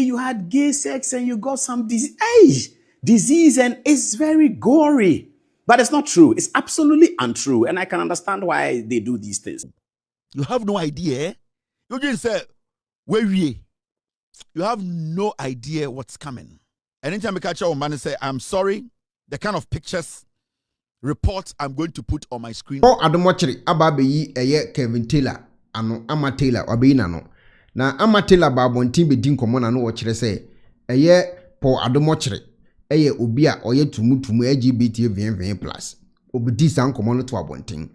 You had gay sex and you got some disease, and it's very gory. But it's not true. It's absolutely untrue. And I can understand why they do these things. You have no idea. You just say, where we? You have no idea what's coming. Anytime I catch a man and say, I'm sorry, the kind of pictures, reports I'm going to put on my screen. Oh, Adom Otchere ababeyi eye Kevin Taylor ano Ama Taylor obeyi na no. Na Ama Taylor ba bontin be din komo na no wo kire say eye Paul Adom Otchere eye obi a oye tumutumu LGBT +. Obidi san komo no to abontin.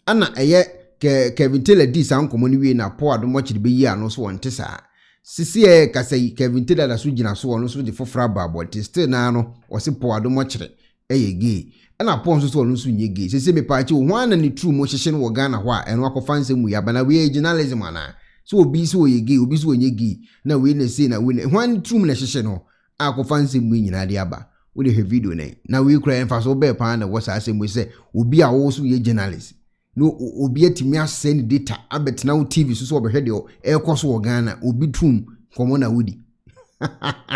Ana eye Kevin Taylor di san komo ni we na Paul Adom Otchere be yi ano so wonte saa. Sisi kasai Kevin Taylor da so gina so wono so de fofra ba abontin still na no wo se Paul Adom Otchere eye gay. And I pon so no so nye gay. Se me pa chi one and true mo hyehye no Ghana ho a eno akofa nsemu ya bana we journalism ana. So obi so ye gay, obi so nye gay. Na we na say na we one true na hyehye no akofa nsemu nyina de aba. We dey video na we kura emfa so be pa na wo sa asemu say obi a wo so ye journalist. No obi atimi asend data abetena wo TV so so obehwe de ekoso Ghana obi trum komo na wudi.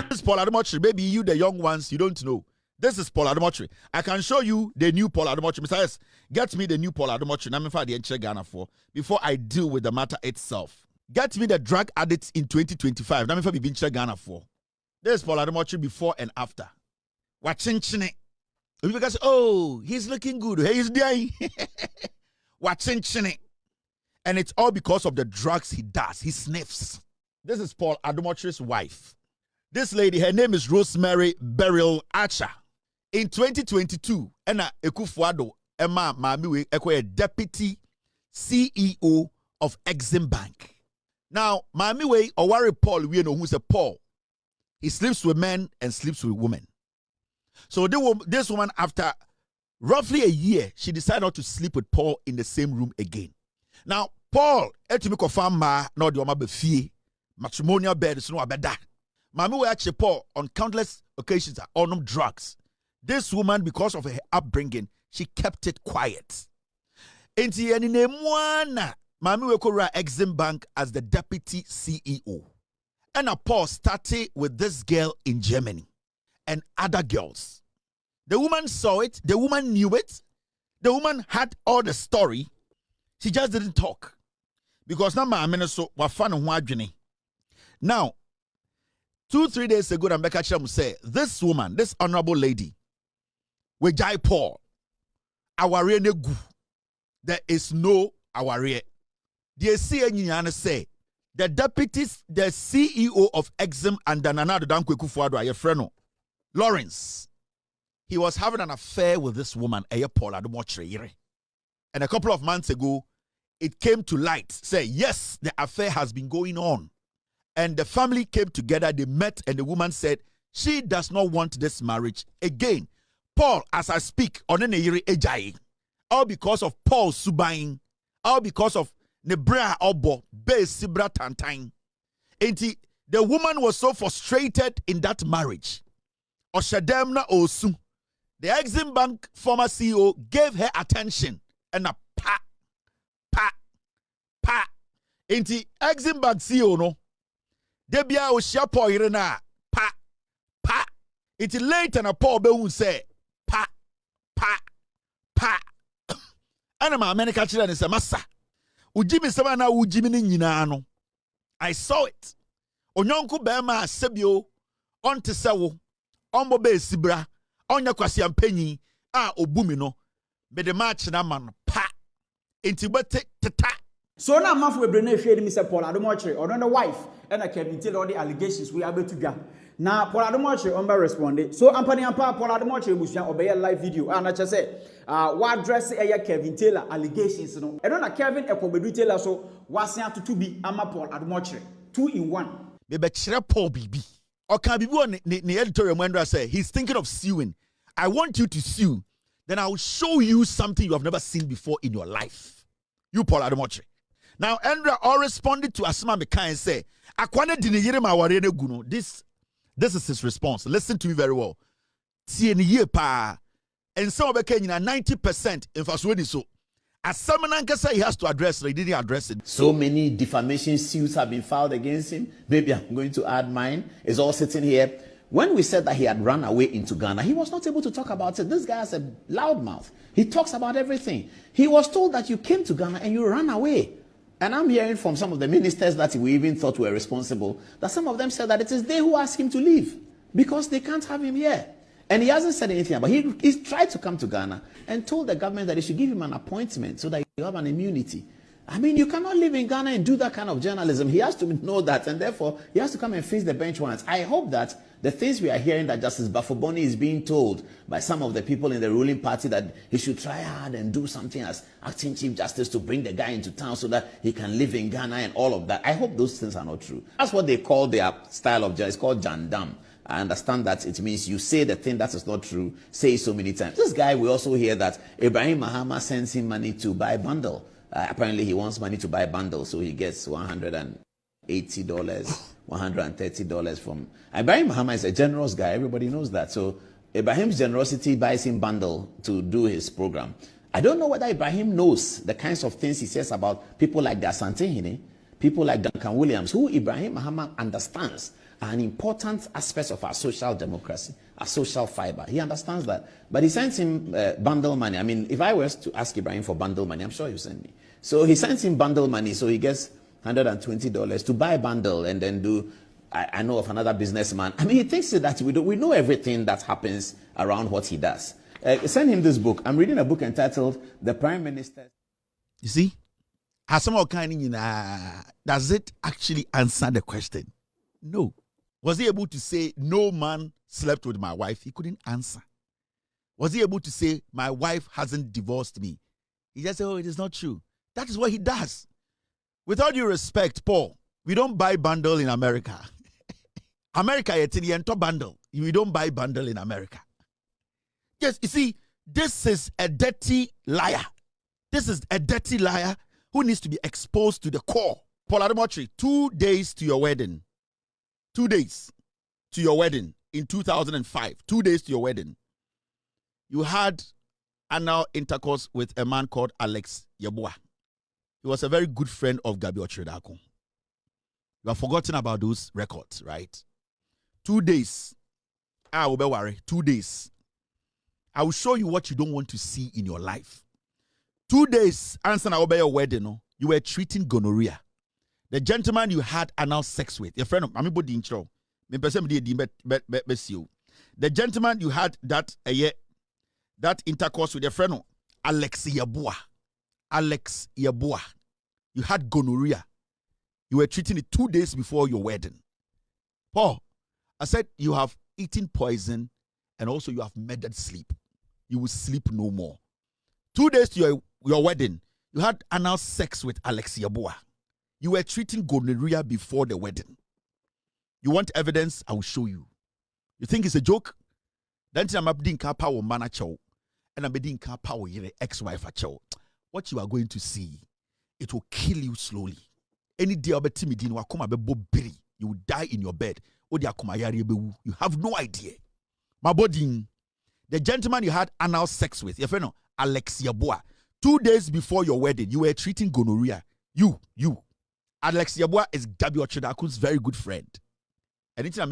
This Paul Adom Otchere, maybe you the young ones you don't know. This is Paul Adom Otchere. I can show you the new Paul Adom Otchere. Mr. S, get me the new Paul Adom Otchere. I'm in the Enche Ghana for before I deal with the matter itself. Get me the drug addicts in 2025. I'm in the Enche Ghana for. This is Paul Adom Otchere before and after. Watching chine. You guys say, oh, he's looking good. Hey, he's dying. Watching chine. And it's all because of the drugs he does. He sniffs. This is Paul Adom Otchere's wife. This lady, her name is Rosemary Beryl Archer. In 2022, Ekuonaba Emma Mamiwe a deputy CEO of Exim Bank. Now, Mamiwe Owari Paul, we know who's a Paul. He sleeps with men and sleeps with women. So this woman, after roughly a year, she decided not to sleep with Paul in the same room again. Now, Paul, etimiko fama no de oma be fie, matrimonial bed so no abeda. Mamiwe actually Paul on countless occasions on drugs. This woman, because of her upbringing, she kept it quiet. Enti eni nemwana Mamiwe kora Exim Bank as the deputy CEO. And Paul started with this girl in Germany and other girls. The woman saw it, the woman knew it, the woman had all the story. She just didn't talk. Because now Mamiwe so wafana ho adwene. Now, 2-3 days ago, Rebecca Cham said, this woman, this honorable lady, with Jai Paul, aware negu. There is no aware. The CNYN say the deputies, the CEO of Exim and Nana Danko Ekuonaba, your friend Lawrence, he was having an affair with this woman, Paul Adom Otchere. And a couple of months ago, it came to light. Say yes, the affair has been going on, and the family came together. They met, and the woman said she does not want this marriage again. Paul, as I speak, on an ejai, all because of Paul Subain, all because of Nebra Obo, Be Sibra Tantain. And the woman was so frustrated in that marriage. Oshademna Osu, the Exim Bank former CEO, gave her attention and a pa. And the Exim Bank CEO, no, Debia Oshia Paul Irena, pa. It's late and a Paul Beun say, pa. And my American children is a massa. Ujimi Savana Ujimini Yinano. I saw it. Onyonku Bema Sebio, on Tesawo, on Bobe Sibra, on Yakwasiam Penny, Obumino, be the match naman pa. Intibete tata. So now month we bring Mr. Paul Adom Otchere or the wife and I can tell all the allegations we are able to get. Now Paul Adom Otchere umba responded. So Ampani Ampa Paul Adom Otchere musya obey a live video and I just say what dress Kevin Taylor allegations no. I don't know Kevin Ekuonaba Taylor so was to be Ama Paul Adom Otchere 2 in 1. Maybe Paul BB. Or can be one the editorial Mwendra say he's thinking of suing. I want you to sue. Then I will show you something you have never seen before in your life. You Paul Adom Otchere. Now Andra all responded to Asma Mekai and say, Akwane diniyere ma warene guno. This is his response. Listen to me very well. Tieni ye pa. And some of the 90% in Faswedi so. As someone can say he has to address it, he didn't address it. So many defamation suits have been filed against him. Maybe I'm going to add mine. It's all sitting here. When we said that he had run away into Ghana, he was not able to talk about it. This guy has a loud mouth. He talks about everything. He was told that you came to Ghana and you ran away. And I'm hearing from some of the ministers that we even thought were responsible, that some of them said that it is they who asked him to leave because they can't have him here. And he hasn't said anything about it. He's tried to come to Ghana and told the government that they should give him an appointment so that you have an immunity. I mean, you cannot live in Ghana and do that kind of journalism. He has to know that, and therefore, he has to come and face the bench once. I hope that the things we are hearing that Justice Bafoboni is being told by some of the people in the ruling party that he should try hard and do something as acting Chief Justice to bring the guy into town so that he can live in Ghana and all of that. I hope those things are not true. That's what they call their style of journalism. It's called jandam. I understand that it means you say the thing that is not true, say it so many times. This guy, we also hear that Ibrahim Mahama sends him money to buy a bundle. Apparently, he wants money to buy a bundle, so he gets $180, $130 from... Ibrahim Mahama is a generous guy. Everybody knows that. So Ibrahim's generosity buys him bundle to do his program. I don't know whether Ibrahim knows the kinds of things he says about people like the Asante Hene, people like Duncan Williams, who Ibrahim Mahama understands are an important aspect of our social democracy, our social fiber. He understands that. But he sends him bundle money. I mean, if I was to ask Ibrahim for bundle money, I'm sure he'll send me. So he sends him bundle money, so he gets $120 to buy a bundle and then do... I know of another businessman. I mean, he thinks that we know everything that happens around what he does. Send him this book. I'm reading a book entitled The Prime Minister. You see? As some kind of, does it actually answer the question? No. Was he able to say, no man slept with my wife? He couldn't answer. Was he able to say, my wife hasn't divorced me? He just said, oh, it is not true. That is what he does. With all due respect, Paul, we don't buy bundle in America. America, it's the entire bundle. We don't buy bundle in America. Yes, you see, this is a dirty liar. This is a dirty liar who needs to be exposed to the core. Paul Adom Otchere, 2 days to your wedding. 2 days to your wedding in 2005. 2 days to your wedding. You had anal intercourse with a man called Alex Yeboah. He was a very good friend of Gabi Otchere. You have forgotten about those records, right? 2 days. I will be worried. 2 days. I will show you what you don't want to see in your life. 2 days, answer your wedding, you were treating gonorrhea. The gentleman you had anal sex with, your friend, the gentleman you had that intercourse with your friend, Alex Yeboah. Alex Yeboah. You had gonorrhea. You were treating it 2 days before your wedding. Paul, I said you have eaten poison and also you have murdered sleep. You will sleep no more. 2 days to your wedding, you had anal sex with Alex Yeboah. You were treating gonorrhea before the wedding. You want evidence? I will show you. You think it's a joke? Then I'm being kapa or man chow, and I'm being kapa or your ex-wife chow. What you are going to see, it will kill you slowly. Any day of you will die in your bed. You have no idea. My body, the gentleman you had anal sex with, your friend Alex Yeboah, 2 days before your wedding, you were treating gonorrhea. You. Alex Yeboah is Gabi Otchere very good friend. Anything I'm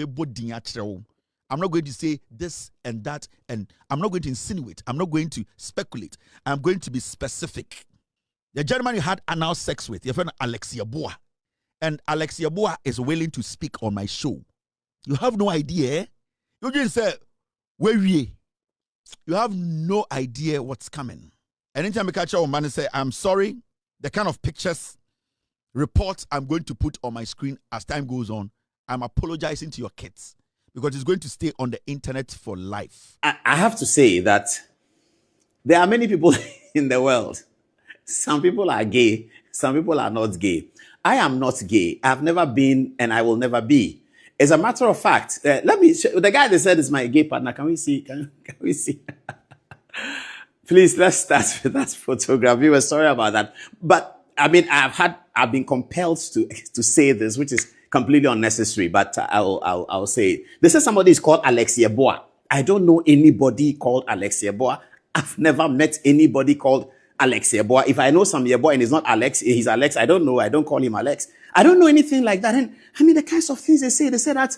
not going to say this and that, and I'm not going to insinuate. I'm not going to speculate. I'm going to be specific. The gentleman you had anal sex with, your friend Alex Yeboah, and Alex Yeboah is willing to speak on my show. You have no idea. You just say, where we? You have no idea what's coming. Anytime I catch a man and say, I'm sorry, the kind of pictures, reports I'm going to put on my screen as time goes on, I'm apologizing to your kids because it's going to stay on the internet for life. I have to say that there are many people in the world. Some people are gay. Some people are not gay. I am not gay. I've never been and I will never be. As a matter of fact, let me show, the guy that said is my gay partner. Can we see? Can we see? Please, let's start with that photograph. We were sorry about that. But I mean, I've been compelled to say this, which is completely unnecessary, but I'll say it. This is somebody who's called Alex Yeboah. I don't know anybody called Alex Yeboah. I've never met anybody called Alex Yeboah. If I know some Yeboah and it's not Alex, he's Alex, I don't know. I don't call him Alex. I don't know anything like that. And I mean, the kinds of things they say that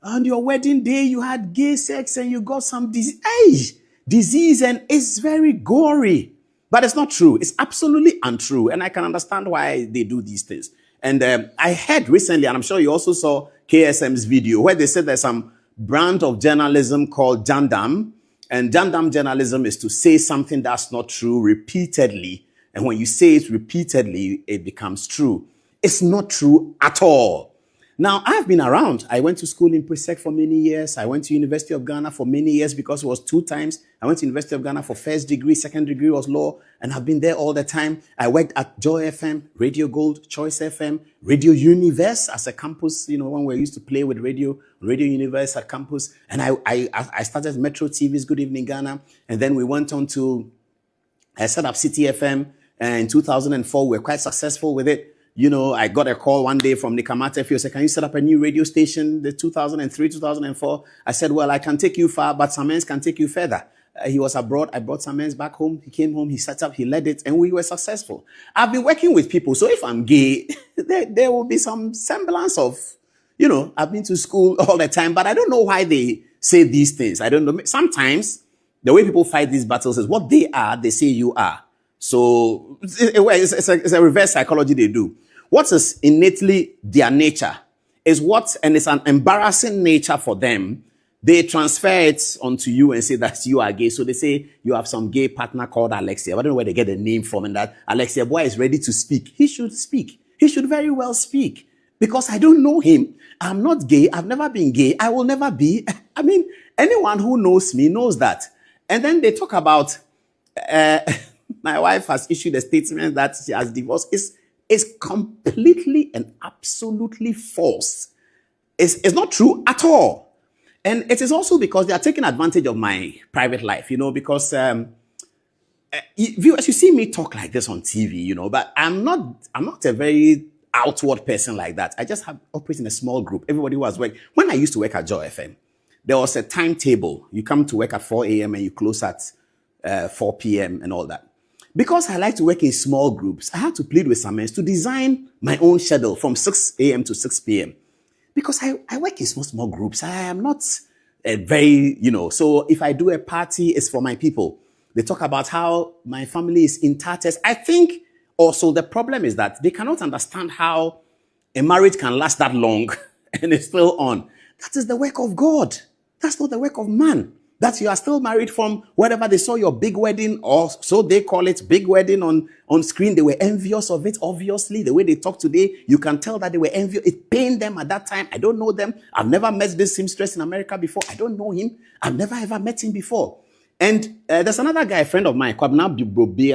on your wedding day, you had gay sex and you got some disease, and it's very gory. But it's not true. It's absolutely untrue. And I can understand why they do these things. And I heard recently, and I'm sure you also saw KSM's video, where they said there's some brand of journalism called Jandam. And Jandam journalism is to say something that's not true repeatedly. And when you say it repeatedly, it becomes true. It's not true at all. Now, I've been around. I went to school in Presec for many years. I went to University of Ghana for many years because it was 2 times. I went to University of Ghana for first degree, second degree was law, and I've been there all the time. I worked at Joy FM, Radio Gold, Choice FM, Radio Universe as a campus, you know, when we used to play with Radio Universe at campus. And I started Metro TV's Good Evening Ghana, and then we went on to set up City FM, and in 2004, we were quite successful with it. You know, I got a call one day from Nikamata Fio, said, can you set up a new radio station, the 2003, 2004? I said, well, I can take you far, but Samens can take you further. He was abroad. I brought Samens back home. He came home, he set up, he led it, and we were successful. I've been working with people. So if I'm gay, there will be some semblance of, you know, I've been to school all the time, but I don't know why they say these things. I don't know. Sometimes the way people fight these battles is what they are, they say you are. So it's a reverse psychology they do. What is innately their nature is what, and it's an embarrassing nature for them. They transfer it onto you and say that you are gay. So they say you have some gay partner called Alexia. I don't know where they get the name from, and that Alexia boy is ready to speak. He should speak. He should very well speak, because I don't know him. I'm not gay. I've never been gay. I will never be. I mean, anyone who knows me knows that. And then they talk about, my wife has issued a statement that she has divorced. It's completely and absolutely false. It's not true at all. And it is also because they are taking advantage of my private life, you know, because viewers, you see me talk like this on TV, you know, but I'm not a very outward person like that. I just operate in a small group. Everybody who has worked. When I used to work at Joy FM, there was a timetable. You come to work at 4 a.m. and you close at 4 p.m. and all that. Because I like to work in small groups, I had to plead with Samens to design my own schedule from 6 a.m. to 6 p.m. Because I work in small groups. I am not very, you know, so if I do a party, it's for my people. They talk about how my family is in tatters. I think also the problem is that they cannot understand how a marriage can last that long and it's still on. That is the work of God. That's not the work of man. That you are still married from wherever they saw your big wedding, or so they call it, big wedding on screen. They were envious of it, obviously. The way they talk today, you can tell that they were envious. It pained them at that time. I don't know them. I've never met this seamstress in America before. I don't know him. I've never ever met him before. And there's another guy, a friend of mine, Kwabna Brobe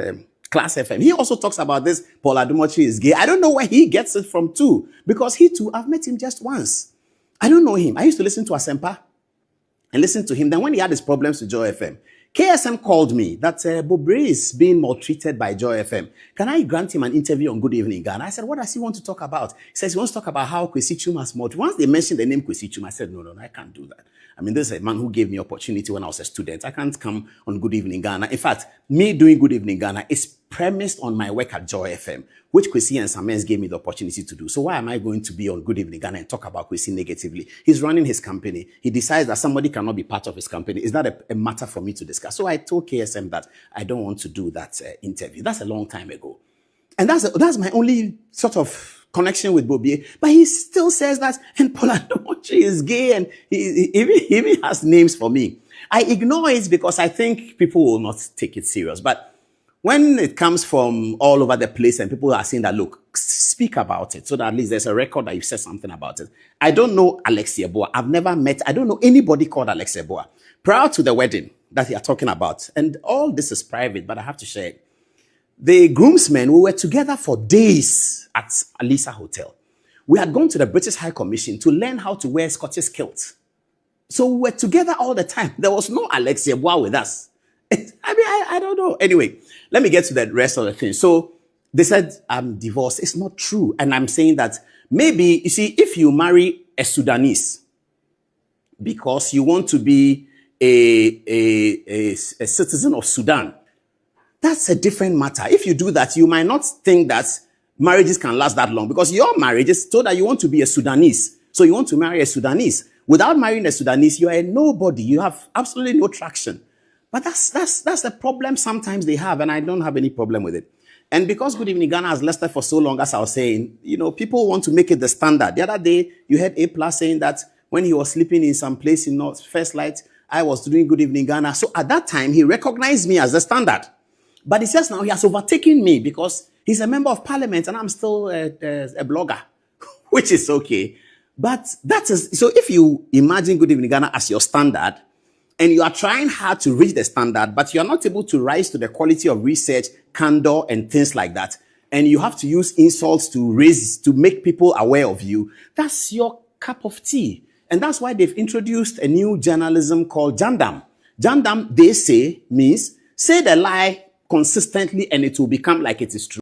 and Class FM. He also talks about this. Paul Adom Otchere is gay. I don't know where he gets it from too, because he too, I've met him just once. I don't know him. I used to listen to Asempa and listen to him. Then when he had his problems with Joy FM, KSM called me that Bobre is being maltreated by Joy FM. Can I grant him an interview on Good Evening Ghana? I said, what does he want to talk about? He says he wants to talk about how Kwesi Chum has maltreated. Once they mentioned the name Kwesi Chum, I said, no, I can't do that. I mean, this is a man who gave me opportunity when I was a student. I can't come on Good Evening Ghana. In fact, me doing Good Evening Ghana is premised on my work at Joy FM, which Kwesi and Samens gave me the opportunity to do. So why am I going to be on Good Evening Ghana and talk about Kwesi negatively? He's running his company. He decides that somebody cannot be part of his company. Is that a matter for me to discuss? So I told KSM that I don't want to do that interview. That's a long time ago. And that's my only sort of connection with Bobie. But he still says that, and Paul Adom Otchere is gay, and he even has names for me. I ignore it because I think people will not take it serious. But when it comes from all over the place and people are saying that, look, speak about it so that at least there's a record that you said something about it. I don't know Alex Yeboah. I've never met, I don't know anybody called Alex Yeboah. Prior to the wedding that you are talking about, and all this is private, but I have to share it. The groomsmen, we were together for days at Alisa Hotel. We had gone to the British High Commission to learn how to wear Scottish kilts. So we were together all the time. There was no Alex Yeboah with us. I mean, I don't know. Anyway, let me get to the rest of the thing. So they said, I'm divorced. It's not true. And I'm saying that maybe, you see, if you marry a Sudanese because you want to be a citizen of Sudan, that's a different matter. If you do that, you might not think that marriages can last that long, because your marriage is told that you want to be a Sudanese. So you want to marry a Sudanese. Without marrying a Sudanese, you are a nobody. You have absolutely no traction. But that's the problem sometimes they have, and I don't have any problem with it. And because Good Evening Ghana has lasted for so long, as I was saying, people want to make it the standard. The other day, you heard A+ saying that when he was sleeping in some place in North First Light, I was doing Good Evening Ghana. So at that time, he recognized me as the standard. But he says now he has overtaken me because he's a member of parliament and I'm still a blogger, which is okay. But so if you imagine Good Evening Ghana as your standard, and you are trying hard to reach the standard, but you are not able to rise to the quality of research, candor, and things like that, and you have to use insults to make people aware of you, that's your cup of tea. And that's why they've introduced a new journalism called Jandam. Jandam, they say, means say the lie consistently and it will become like it is true.